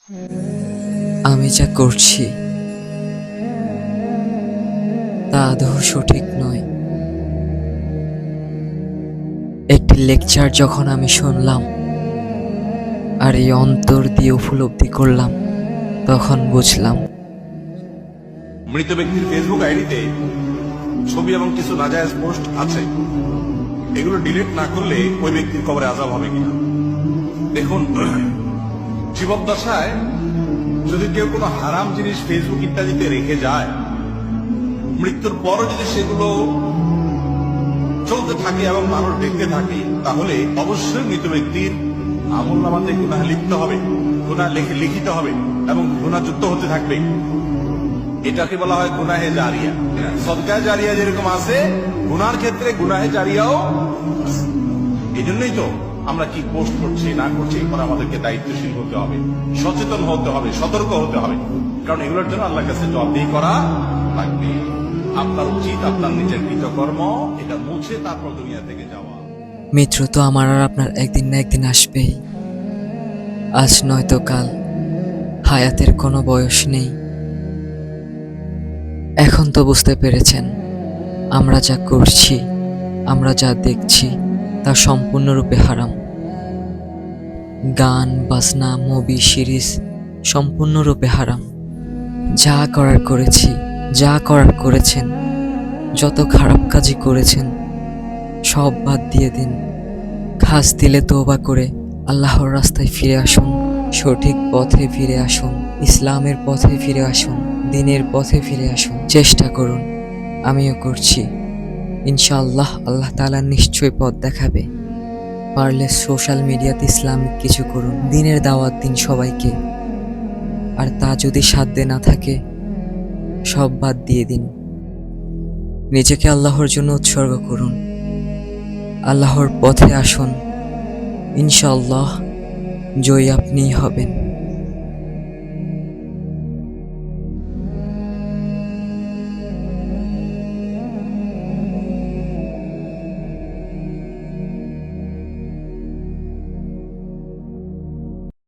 আমি যা করছি তা আদৌ সঠিক নয়। একটি লেকচার যখন আমি শুনলাম আর এই অন্তর দিয়ে উপলব্ধি করলাম, তখন বুঝলাম মৃত ব্যক্তির ফেসবুক আইডিতে ছবি এবং কিছু নাজায়েজ পোস্ট আছে। এগুলো ডিলিট না করলে ওই ব্যক্তির কবরে আযাব হবে কিনা। দেখুন, জীবদ্দশায় যদি কেউ কোনো হারাম জিনিস ফেসবুক ইত্যাদিতে রেখে যায়, মৃত্যুর পরও যদি সেগুলো চলতে থাকে এবং মানুষ দেখতে থাকে, তাহলে অবশ্যই মৃত ব্যক্তির আমলনামাতে গুনাহ লিখতে হবে, গুনাহ লিখিত হবে এবং গুনাহ যুক্ত হতে থাকবে। এটাকে বলা হয় গুনাহে জারিয়া। সদকা জারিয়া যেরকম আছে, গুনার ক্ষেত্রে গুনাহে জারিয়াও। এই জন্যই তো আমরা কি পোস্ট করছি না করছি, এরপর আমাদেরকে দায়িত্বশীল হতে হবে, সচেতন হতে হবে, সতর্ক হতে হবে, কারণ এগুলোর জন্য আল্লাহর কাছে জবাবদিহি করা লাগবে। আপনার উচিত আপনার নিজের কৃতকর্ম এটা মুছে তারপর দুনিয়া থেকে যাওয়া। মৃত্যু তো আমার আর আপনার একদিন না একদিন আসবেই। আজ নয়তো কাল। হায়াতের কোনো বয়স নেই। এখন তো বুঝতে পেরেছেন, আমরা যা করছি, আমরা যা দেখছি তা সম্পূর্ণরূপে হারাম। গান বাজনা মুভি সিরিজ সম্পূর্ণরূপে হারাম। যা করার করেছি, যা করার করেছেন, যত খারাপ কাজই করেছেন সব বাদ দিয়ে দিন। খাস দিলে তওবা করে আল্লাহর রাস্তায় ফিরে আসুন, সঠিক পথে ফিরে আসুন, ইসলামের পথে ফিরে আসুন, দ্বীনের পথে ফিরে আসুন। চেষ্টা করুন, আমিও করছি। ইনশাআল্লাহ আল্লাহ তাআলা নিশ্চয়ই পথ দেখাবে। পারলে সোশ্যাল মিডিয়াতে ইসলামিক কিছু করুন, দ্বীনের দাওয়াত দিন সবাইকে। আর তা যদি সাধ্যে না থাকে, সব বাদ দিয়ে দিন। নিজেকে আল্লাহর জন্য উৎসর্গ করুন, আল্লাহর পথে আসুন। ইনশাআল্লাহ জয়ী আপনিই হবেন।